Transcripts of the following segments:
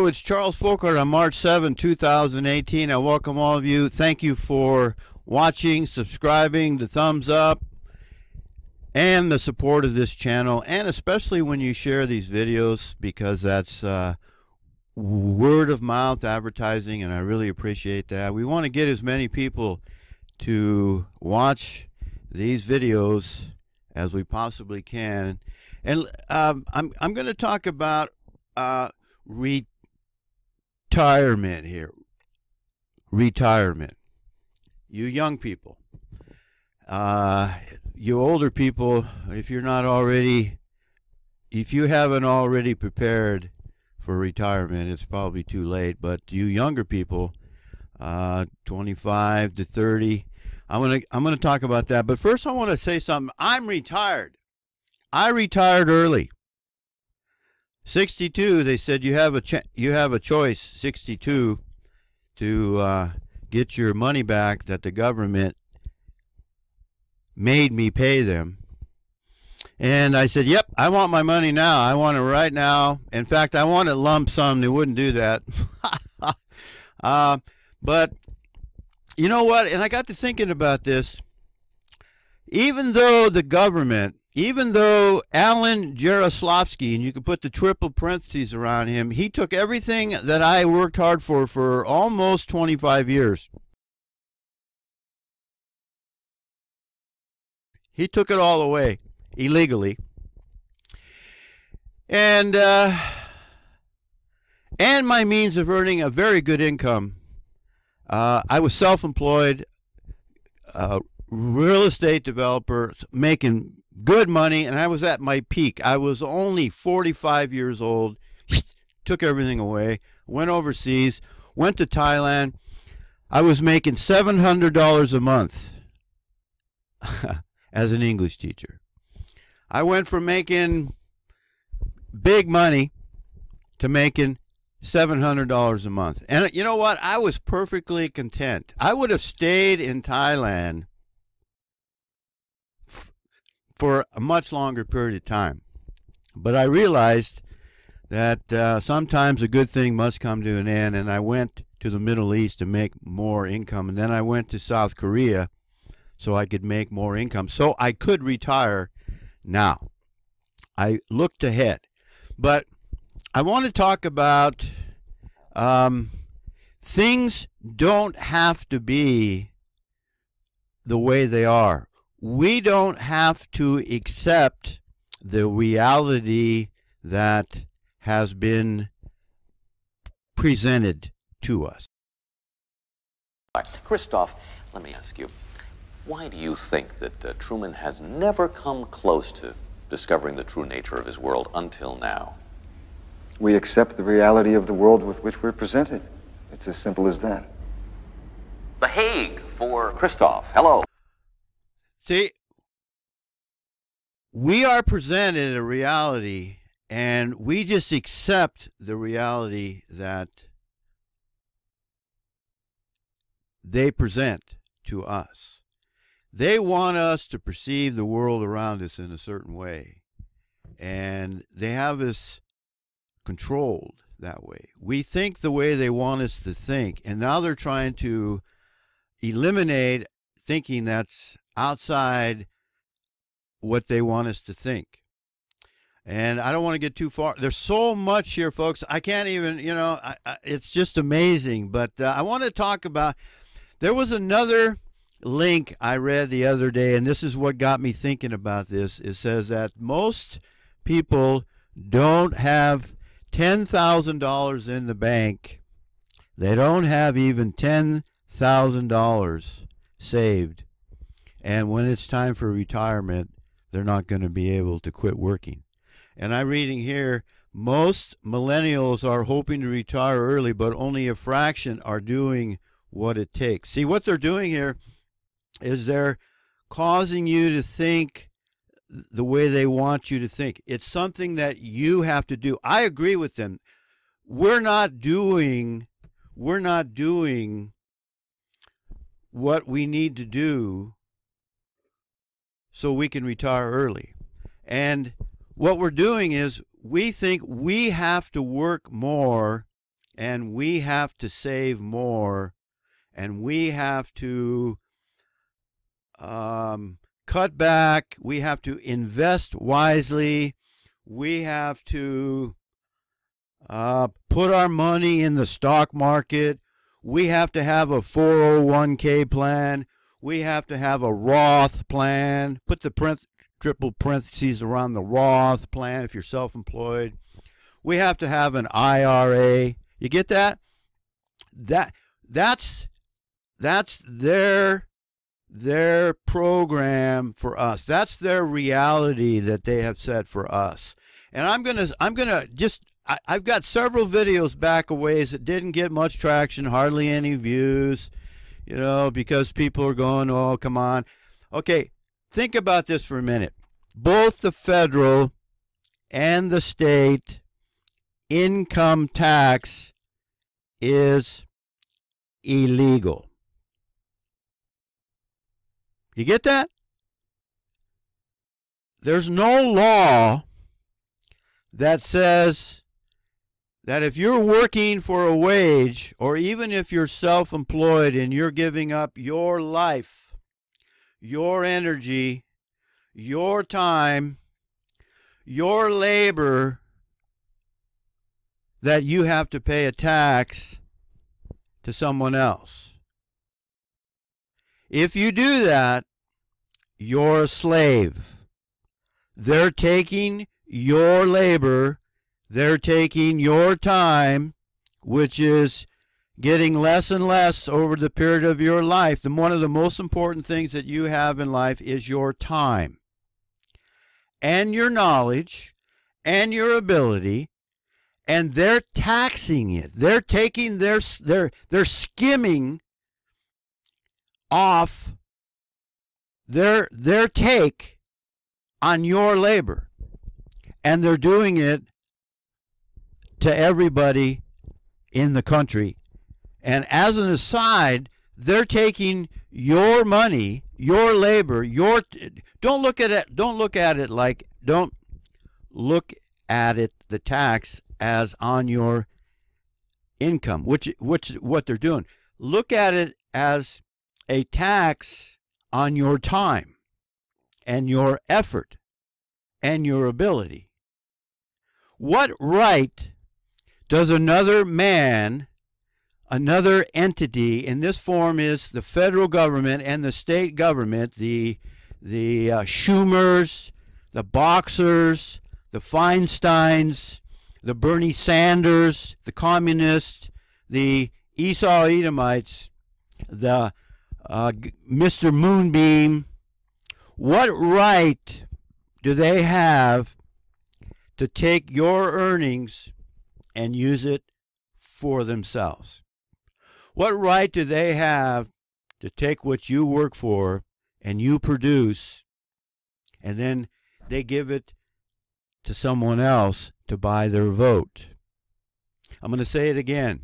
it's Charles Fockaert on March 7, 2018. I welcome all of you. Thank you for watching, subscribing, the thumbs up, and the support of this channel, and especially when you share these videos, because that's word of mouth advertising, and I really appreciate that. We want to get as many people to watch these videos as we possibly can. And I'm going to talk about retirement here. Retirement. You young people, you older people, if you haven't already prepared for retirement, it's probably too late. But you younger people, 25 to 30, I'm gonna talk about that. But first, I want to say something. I'm retired. I retired early. 62. They said you have a choice. 62 to get your money back that the government made me pay them. And I said, yep, I want my money now. I want it right now. In fact, I want it lump sum. They wouldn't do that. But you know what? And I got to thinking about this. Even though the government, even though Alan Jaroslavsky, and you can put the triple parentheses around him, he took everything that I worked hard for almost 25 years. He took it all away illegally. And my means of earning a very good income. I was self-employed, real estate developer, making good money, and I was at my peak. I was only 45 years old, took everything away, went overseas, went to Thailand. I was making $700 a month as an English teacher. I went from making big money to making $700 a month. And you know what? I was perfectly content. I would have stayed in Thailand for a much longer period of time. But I realized that sometimes a good thing must come to an end, and I went to the Middle East to make more income. And then I went to South Korea so I could make more income, so I could retire now. I looked ahead. But I want to talk about things don't have to be the way they are. We don't have to accept the reality that has been presented to us. Christoph, let me ask you, why do you think that Truman has never come close to discovering the true nature of his world until now? We accept the reality of the world with which we're presented. It's as simple as that. The Hague for Christoph. Hello. See, we are presented a reality, and we just accept the reality that they present to us. They want us to perceive the world around us in a certain way, and they have us controlled that way. We think the way they want us to think, and now they're trying to eliminate thinking that's outside what they want us to think. And I don't want to get too far. There's so much here, folks. I can't even, it's just amazing. But I want to talk about, there was another link I read the other day, and this is what got me thinking about this. It says that most people don't have $10,000 in the bank. They don't have even $10,000 saved. And when it's time for retirement, they're not going to be able to quit working. And I'm reading here, most millennials are hoping to retire early, but only a fraction are doing what it takes. See, what they're doing here is they're causing you to think the way they want you to think. It's something that you have to do. I agree with them. We're not doing what we need to do so we can retire early. And what we're doing is we think we have to work more and we have to save more, and we have to cut back, we have to invest wisely, we have to put our money in the stock market, we have to have a 401k plan, we have to have a Roth plan, put the triple parentheses around the Roth plan if you're self-employed. We have to have an IRA. You get that? That's their program for us. That's their reality that they have set for us. And I'm gonna just I've got several videos back a ways that didn't get much traction, hardly any views, you know, because people are going, oh, come on. Okay, think about this for a minute. Both the federal and the state income tax is illegal. You get that? There's no law that says that if you're working for a wage, or even if you're self-employed and you're giving up your life, your energy, your time, your labor, that you have to pay a tax to someone else. If you do that, you're a slave. They're taking your labor, they're taking your time, which is getting less and less over the period of your life. One of the most important things that you have in life is your time and your knowledge and your ability, and they're taxing it. They're taking they're skimming off their take on your labor, and they're doing it to everybody in the country. And as an aside, they're taking your money, your labor, don't look at it, the tax, as on your income, which what they're doing. Look at it as a tax on your time and your effort and your ability. What right does another man, another entity, in this form is the federal government and the state government, the Schumers, the Boxers, the Feinsteins, the Bernie Sanders, the communists, the Esau Edomites, the Mr. Moonbeam, what right do they have to take your earnings and use it for themselves? What right do they have to take what you work for and you produce, and then they give it to someone else to buy their vote? I'm going to say it again.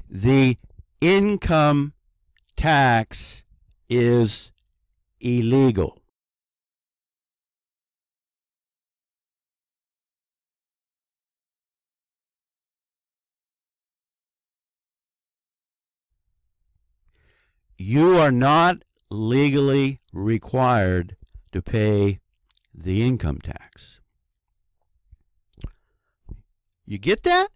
The income tax is illegal. You are not legally required to pay the income tax. You get that?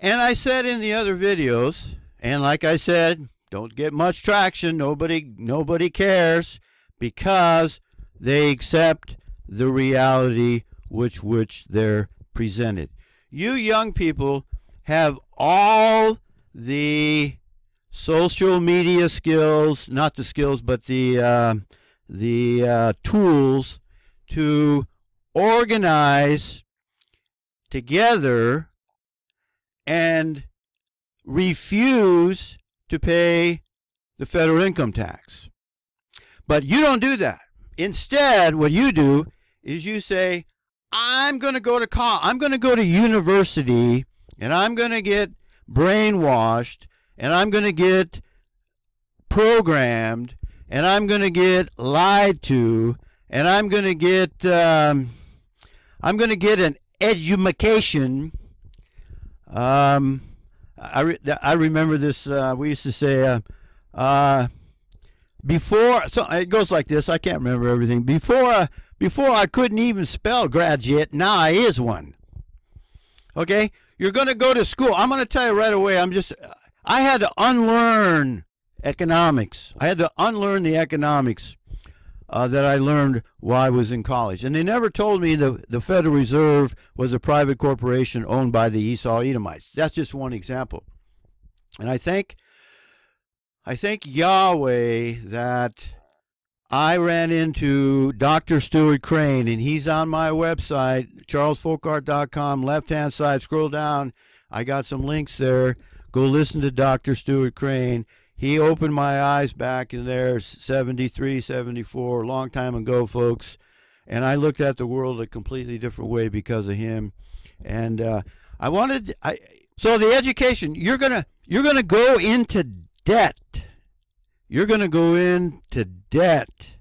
And I said in the other videos, and like I said, don't get much traction. Nobody cares, because they accept the reality which they're presented. You young people have all the social media skills, not the skills, but the tools to organize together and refuse to pay the federal income tax. But you don't do that. Instead, what you do is you say, I'm going to go to college, I'm going to go to university, and I'm going to get brainwashed, and I'm going to get programmed, and I'm going to get lied to, and I'm going to get an education I remember this. We used to say before. So it goes like this. I can't remember everything. Before I couldn't even spell graduate. Now I is one. Okay, you're going to go to school. I'm going to tell you right away. I had to unlearn economics. I had to unlearn the economics that I learned while I was in college. And they never told me the Federal Reserve was a private corporation owned by the Esau Edomites. That's just one example. And I thank Yahweh that I ran into Dr. Stuart Crane, and he's on my website, charlesfockaert.com, left-hand side, scroll down. I got some links there. Go listen to Dr. Stuart Crane. He opened my eyes back in there, 73, 74, a long time ago, folks. And I looked at the world a completely different way because of him. And so the education, you're gonna go into debt. You're gonna go into debt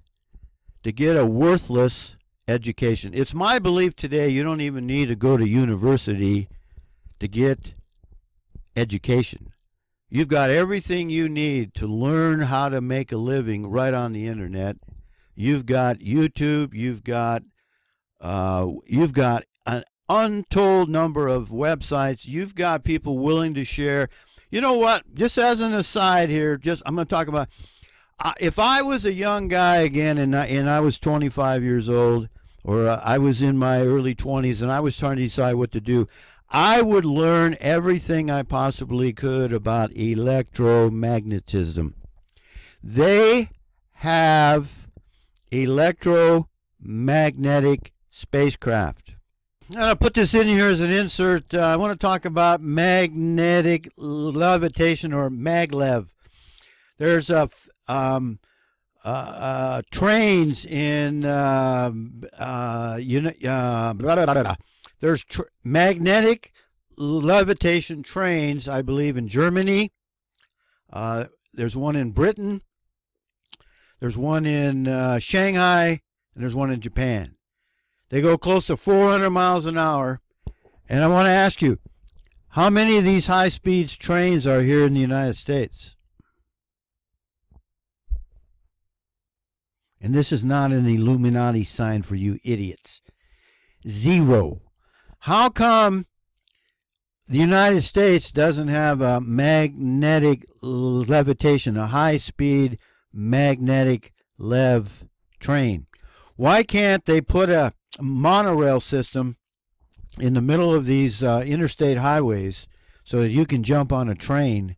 to get a worthless education. It's my belief today you don't even need to go to university to get education. You've got everything you need to learn how to make a living right on the internet. You've got YouTube. You've got an untold number of websites. You've got people willing to share. You know what? Just as an aside here, I'm going to talk about if I was a young guy again and I was 25 years old, or I was in my early 20s and I was trying to decide what to do, I would learn everything I possibly could about electromagnetism. They have electromagnetic spacecraft. And I'll put this in here as an insert. I want to talk about magnetic levitation, or maglev. There's trains in there's magnetic levitation trains, I believe, in Germany. There's one in Britain. There's one in Shanghai, and there's one in Japan. They go close to 400 miles an hour. And I want to ask you, how many of these high-speed trains are here in the United States? And this is not an Illuminati sign for you idiots. 0. How come the United States doesn't have a magnetic levitation, a high-speed magnetic lev train? Why can't they put a monorail system in the middle of these interstate highways so that you can jump on a train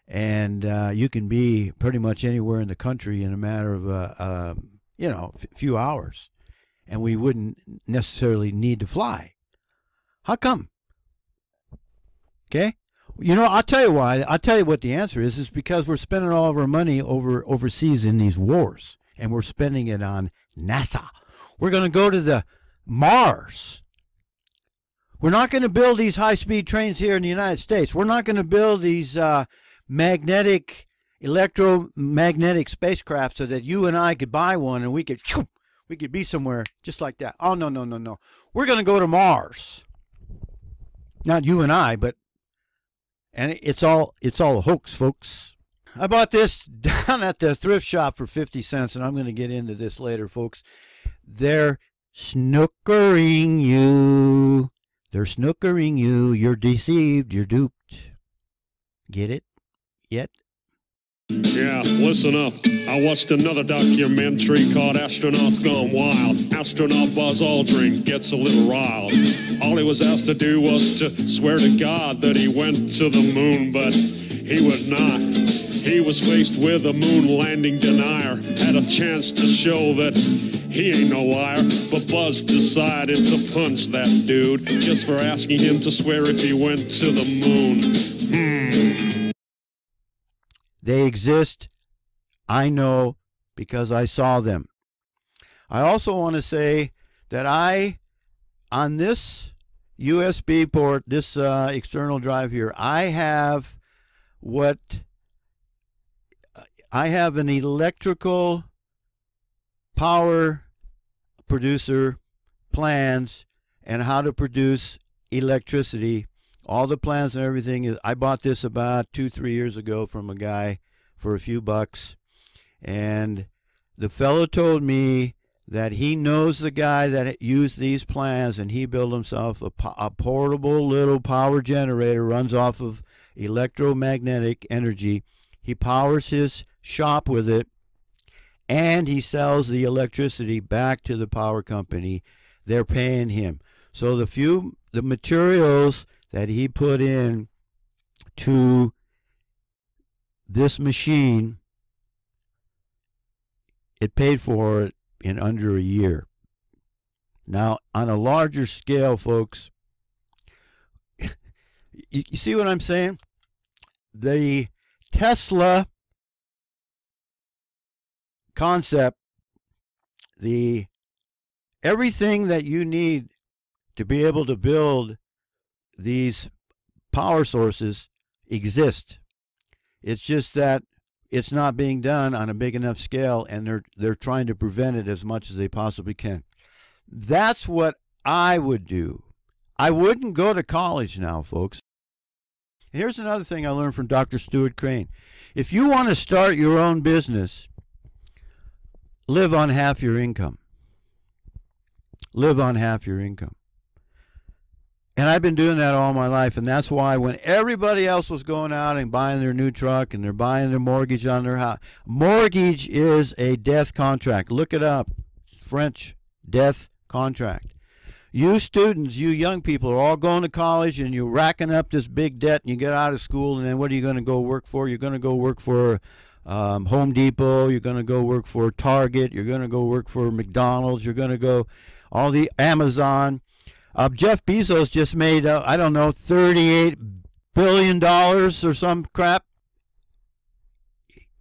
and you can be pretty much anywhere in the country in a matter of a few hours, and we wouldn't necessarily need to fly? How come? Okay, I'll tell you why. I'll tell you what the answer is. It's because we're spending all of our money overseas in these wars, and we're spending it on NASA. We're going to go to the Mars. We're not going to build these high-speed trains here in the United States. We're not going to build these electromagnetic spacecraft so that you and I could buy one and we could be somewhere just like that. Oh, no. We're going to go to Mars. Not you and I, and it's all a hoax, folks. I bought this down at the thrift shop for 50 cents, and I'm going to get into this later, folks. They're snookering you. They're snookering you. You're deceived. You're duped. Get it? Yet? Yeah, listen up. I watched another documentary called Astronauts Gone Wild. Astronaut Buzz Aldrin gets a little riled. All he was asked to do was to swear to God that he went to the moon, but he would not. He was faced with a moon landing denier. Had a chance to show that he ain't no liar, but Buzz decided to punch that dude just for asking him to swear if he went to the moon. They exist. I know because I saw them. I also want to say that on this USB port, this external drive here, I have an electrical power producer plans and how to produce electricity all the plans and everything. I bought this about 2-3 years ago from a guy for a few bucks, and the fellow told me that he knows the guy that used these plans, and he built himself a portable little power generator, runs off of electromagnetic energy. He powers his shop with it, and he sells the electricity back to the power company. They're paying him. So the materials that he put in to this machine, it paid for it in under a year. Now, on a larger scale, folks, you see what I'm saying? The Tesla concept, everything that you need to be able to build these power sources exist. It's just that it's not being done on a big enough scale, and they're trying to prevent it as much as they possibly can. That's what I would do. I wouldn't go to college now, folks. Here's another thing I learned from Dr. Stuart Crane. If you want to start your own business, live on half your income. Live on half your income. And I've been doing that all my life, and that's why when everybody else was going out and buying their new truck and they're buying their mortgage on their house, mortgage is a death contract. Look it up. French, death contract. You students, you young people are all going to college and you're racking up this big debt, and you get out of school, and then what are you going to go work for? You're going to go work for Home Depot. You're going to go work for Target. You're going to go work for McDonald's. You're going to go all the Amazon. Jeff Bezos just made, I don't know, $38 billion or some crap.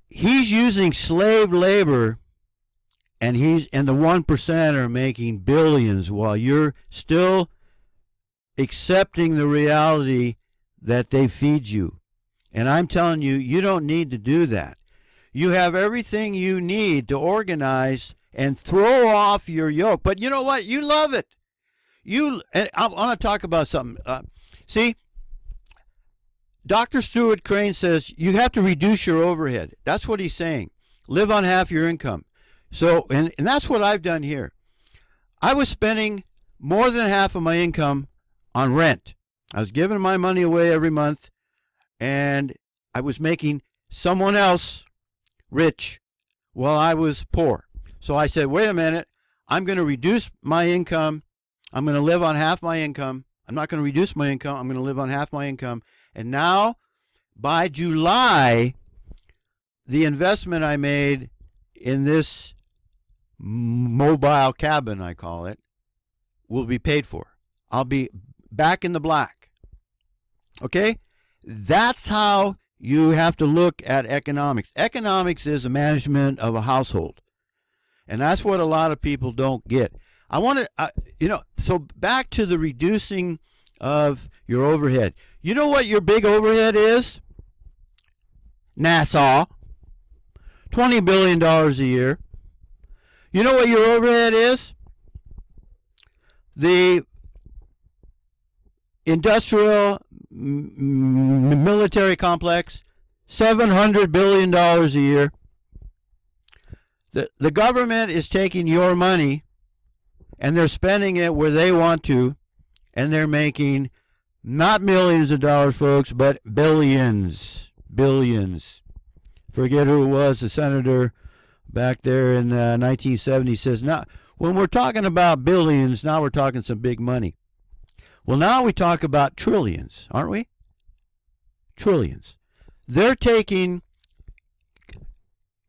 He's using slave labor, and the 1% are making billions, while you're still accepting the reality that they feed you. And I'm telling you, you don't need to do that. You have everything you need to organize and throw off your yoke. But you know what? You love it. And I want to talk about something. See, Dr. Stuart Crane says you have to reduce your overhead. That's what he's saying. Live on half your income. So, and that's what I've done here. I was spending more than half of my income on rent. I was giving my money away every month, and I was making someone else rich while I was poor. So I said, wait a minute, I'm going to reduce my income. I'm going to live on half my income. I'm not going to reduce my income. I'm going to live on half my income. And now, by July, the investment I made in this mobile cabin, I call it, will be paid for. I'll be back in the black. Okay? That's how you have to look at economics. Economics is the management of a household. And that's what a lot of people don't get. I want to, so back to the reducing of your overhead. You know what your big overhead is? NASA. $20 billion a year. You know what your overhead is? The industrial military complex, $700 billion a year. The government is taking your money, and they're spending it where they want to, and they're making not millions of dollars, folks, but billions. Billions. Forget who it was, the senator back there in 1970 says, now, when we're talking about billions, now we're talking some big money. Well, now we talk about trillions, aren't we? Trillions. They're taking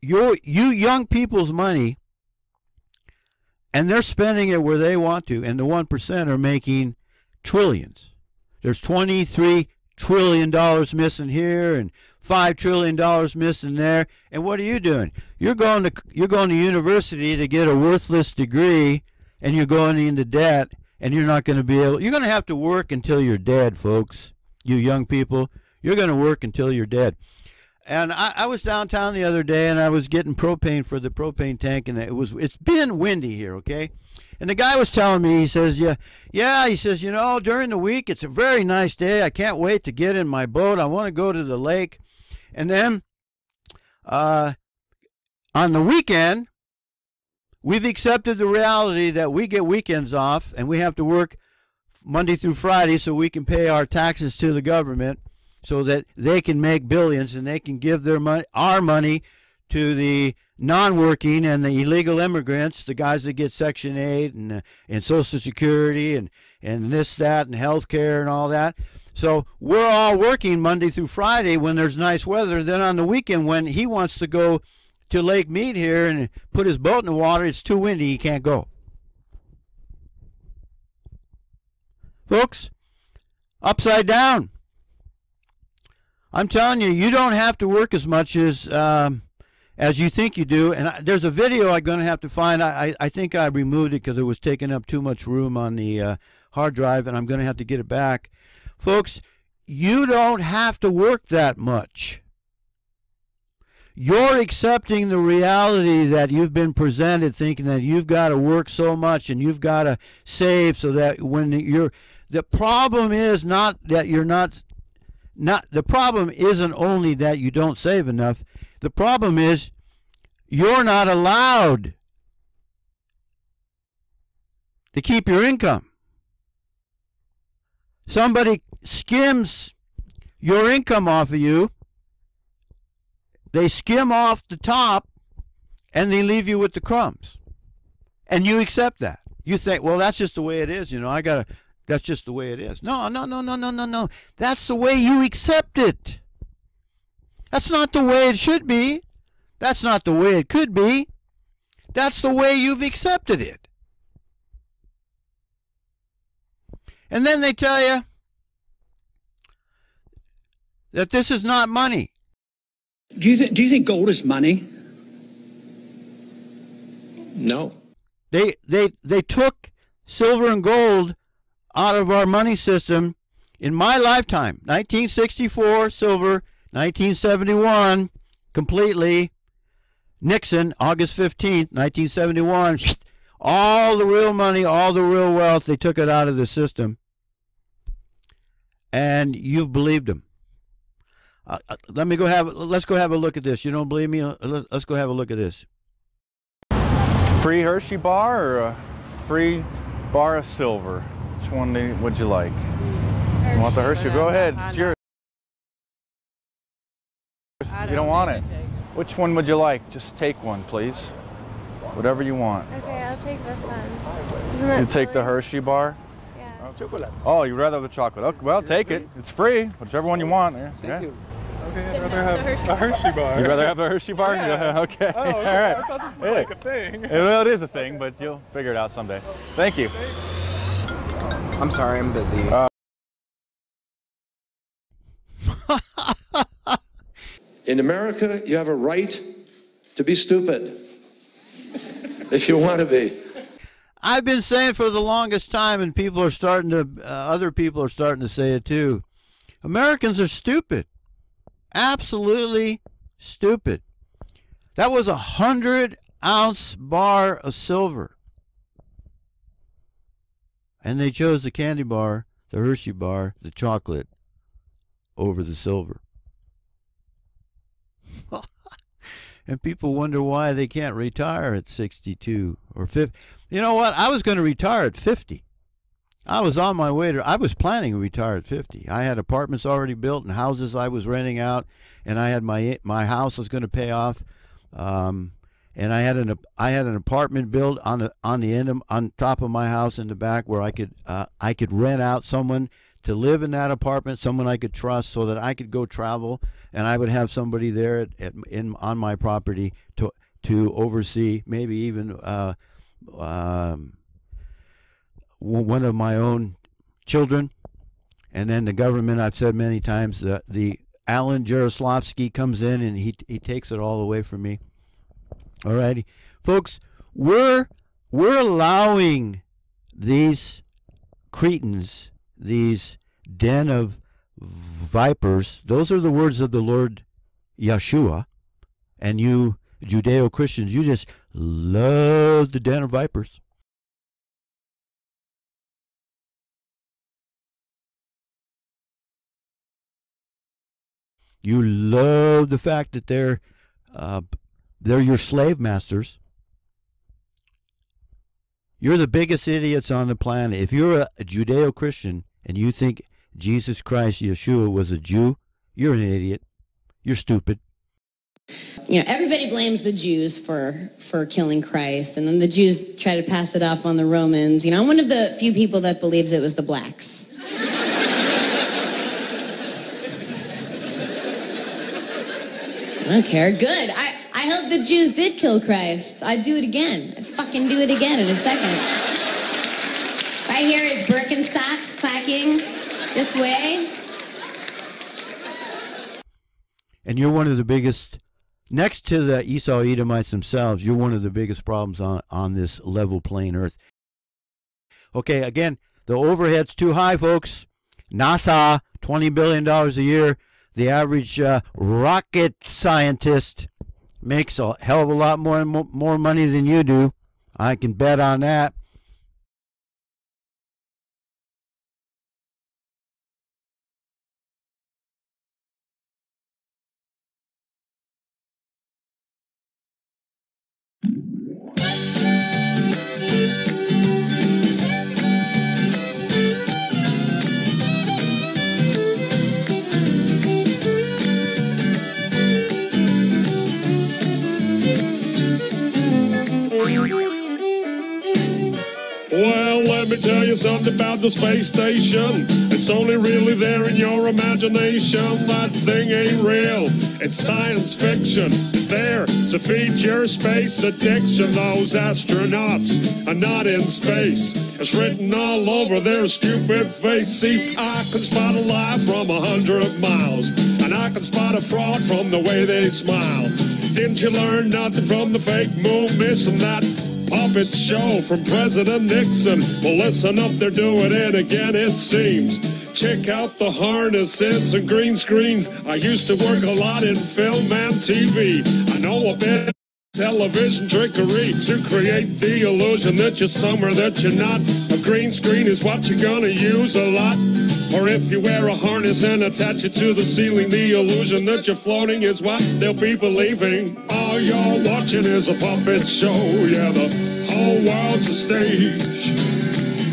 you young people's money, and they're spending it where they want to, and the 1% are making trillions. There's $23 trillion missing here and $5 trillion missing there. And what are you doing? You're going to university to get a worthless degree, and you're going into debt, and you're not going to be able. You're going to have to work until you're dead, folks. You young people, you're going to work until you're dead. And I was downtown the other day, and I was getting propane for the propane tank, and it's been windy here, okay? And the guy was telling me, he says, he says, you know, during the week, it's a very nice day. I can't wait to get in my boat. I want to go to the lake. And then on the weekend, we've accepted the reality that we get weekends off, and we have to work Monday through Friday so we can pay our taxes to the government, so that they can make billions and they can give their money, our money, to the non-working and the illegal immigrants, the guys that get Section 8 and Social Security and this, that, and health care and all that. So we're all working Monday through Friday when there's nice weather. Then on the weekend, when he wants to go to Lake Mead here and put his boat in the water, it's too windy, he can't go. Folks, upside down. I'm telling you, you don't have to work as much as you think you do. And there's a video I'm going to have to find. I think I removed it because it was taking up too much room on the hard drive, and I'm going to have to get it back. Folks, you don't have to work that much. You're accepting the reality that you've been presented, thinking that you've got to work so much and you've got to save so that when you're... The problem is not that you're not the problem isn't only that you don't save enough. The problem is you're not allowed to keep your income. Somebody skims your income off of you. They skim off the top and they leave you with the crumbs. And you accept that. You think, well, that's just the way it is. You know, that's just the way it is. No. That's the way you accept it. That's not the way it should be. That's not the way it could be. That's the way you've accepted it. And then they tell you that this is not money. Do you think gold is money? No. They took silver and gold out of our money system in my lifetime. 1964 silver, 1971 completely. Nixon, August 15th, 1971, all the real money, all the real wealth, they took it out of the system. And you've believed them. Let's go have a look at this. You don't believe me? Let's go have a look at this. Free Hershey bar or a free bar of silver? Which one would you like? Hershey. You want the Hershey? Go ahead. It's yours. You don't want it. Which one would you like? Just take one, please. Whatever you want. Okay, I'll take this one. Isn't that You take the Hershey bar? Yeah. Chocolate. Oh, you'd rather have the chocolate. Okay, well, take it. It's free. Whichever one you want. Thank you. Okay, I'd rather have a Hershey bar. You'd rather have the Hershey bar? Yeah. Okay. Oh, okay. All right. I thought this was like a thing. Well, it is a thing, but you'll figure it out someday. Thank you. I'm sorry, I'm busy. In America, you have a right to be stupid, if you want to be. I've been saying for the longest time, and people are starting to, other people are starting to say it too. Americans are stupid. Absolutely stupid. That was 100-ounce bar of silver. And they chose the candy bar, the Hershey bar, the chocolate over the silver. And people wonder why they can't retire at 62 or 50. You know what? I was going to retire at 50. I was on my way I was planning to retire at 50. I had apartments already built and houses I was renting out, and I had my house was going to pay off. And I had an apartment built on top of my house in the back where I could rent out someone to live in that apartment, someone I could trust, so that I could go travel, and I would have somebody there on my property to oversee, maybe even one of my own children. And then the government, I've said many times, the Alan Jaroslavsky comes in and he takes it all away from me. All righty, folks, we're allowing these cretins, these den of vipers, those are the words of the Lord Yeshua, and you Judeo-Christians, you just love the den of vipers. You love the fact that they're your slave masters. You're the biggest idiots on the planet. If you're a Judeo-Christian and you think Jesus Christ, Yeshua, was a Jew, you're an idiot. You're stupid. You know, everybody blames the Jews for killing Christ, and then the Jews try to pass it off on the Romans. You know, I'm one of the few people that believes it was the blacks. I don't care. Good. I hope the Jews did kill Christ. I'd do it again. I'd fucking do it again in a second. If I hear his Birkenstocks clacking this way. And you're one of the biggest, next to the Esau Edomites themselves, you're one of the biggest problems on this level playing earth. Okay, again, the overhead's too high, folks. NASA, $20 billion a year. The average rocket scientist makes a hell of a lot more money than you do. I can bet on that. Well, let me tell you something about the space station. It's only really there in your imagination. That thing ain't real. It's science fiction. It's there to feed your space addiction. Those astronauts are not in space. It's written all over their stupid face. See, I can spot a lie from 100 miles, and I can spot a fraud from the way they smile. Didn't you learn nothing from the fake moon? Missing that puppet show from President Nixon. Well, listen up, they're doing it again, it seems. Check out the harnesses and green screens. I used to work a lot in film and TV. I know a bit of television trickery to create the illusion that you're somewhere that you're not. A green screen is what you're gonna use a lot. Or if you wear a harness and attach it to the ceiling, the illusion that you're floating is what they'll be believing. All you're watching is a puppet show. Yeah, the whole world's a stage.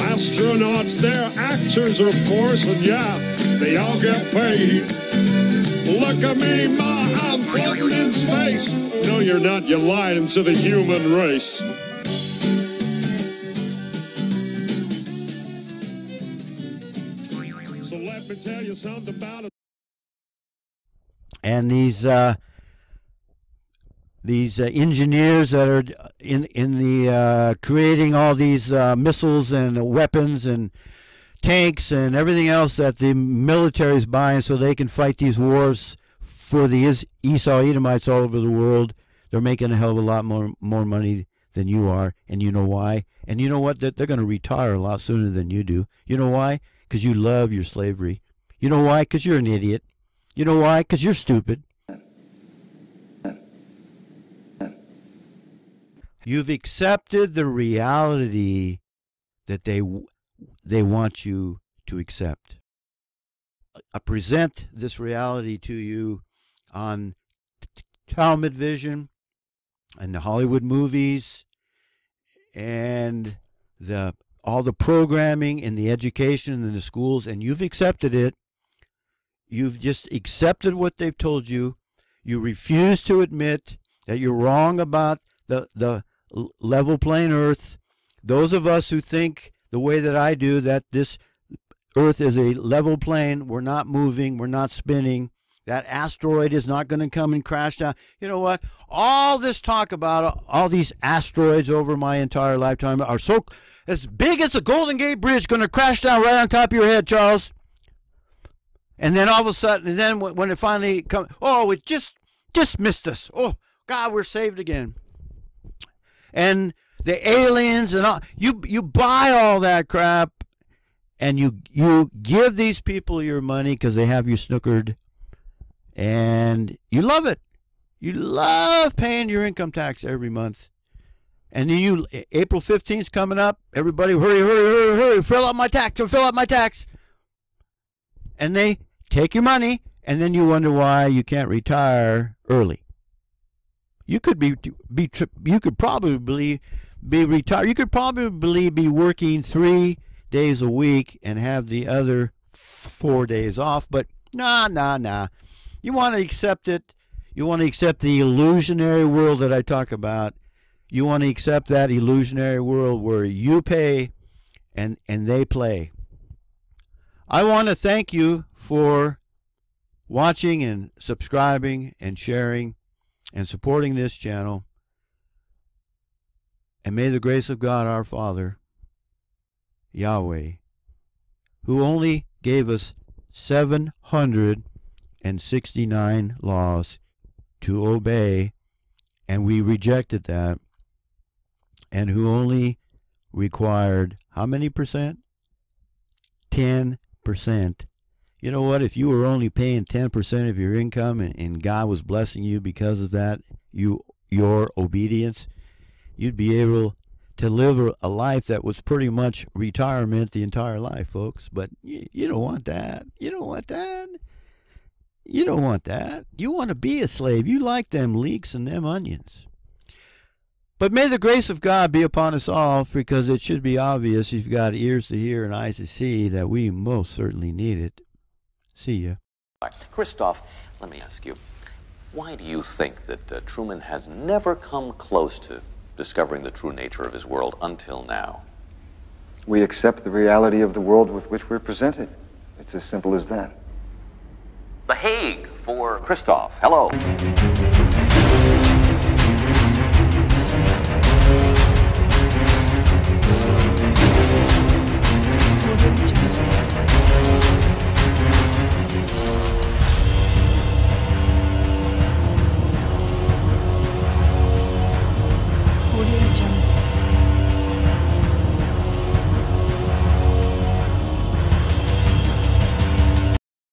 Astronauts, they're actors, of course, and yeah, they all get paid. Look at me, Ma, I'm floating in space. No, you're not, you're lying to the human race. So let me tell you something about it. And these engineers that are in the creating all these missiles and weapons and tanks and everything else that the military is buying so they can fight these wars for the Esau Edomites all over the world, they're making a hell of a lot more money than you are. And you know why? And you know what? They're going to retire a lot sooner than you do. You know why? Because you love your slavery. You know why? Because you're an idiot. You know why? Because you're stupid. You've accepted the reality that they want you to accept. I present this reality to you on Talmud Vision and the Hollywood movies and all the programming and the education in the schools, and you've accepted it. You've just accepted what they've told you. You refuse to admit that you're wrong about the level playing earth. Those of us who think the way that I do, that this earth is a level plane, we're not moving, we're not spinning, that asteroid is not going to come and crash down. You know what? All this talk about all these asteroids over my entire lifetime are so as big as the Golden Gate Bridge, going to crash down right on top of your head, Charles. And then all of a sudden, and then when it finally comes, oh, it just missed us. Oh, God, we're saved again. And the aliens and all, you buy all that crap, and you give these people your money because they have you snookered, and you love it. You love paying your income tax every month. And then April 15th is coming up. Everybody, hurry, hurry, hurry, hurry, fill out my tax. And they take your money, and then you wonder why you can't retire early. You could you could probably be retired. You could probably be working 3 days a week and have the other 4 days off. But nah. You want to accept it. You want to accept the illusionary world that I talk about. You want to accept that illusionary world where you pay and they play. I want to thank you for watching and subscribing and sharing and supporting this channel. And may the grace of God our Father, Yahweh, who only gave us 769 laws to obey, and we rejected that, and who only required how many percent? 10%. You know what? If you were only paying 10% of your income and God was blessing you because of that, your obedience, you'd be able to live a life that was pretty much retirement the entire life, folks. But you don't want that. You don't want that. You don't want that. You want to be a slave. You like them leeks and them onions. But may the grace of God be upon us all, because it should be obvious, if you've got ears to hear and eyes to see, that we most certainly need it. See ya. Christoph, let me ask you, why do you think that Truman has never come close to discovering the true nature of his world until now? We accept the reality of the world with which we're presented. It's as simple as that. The Hague for Christoph. Hello.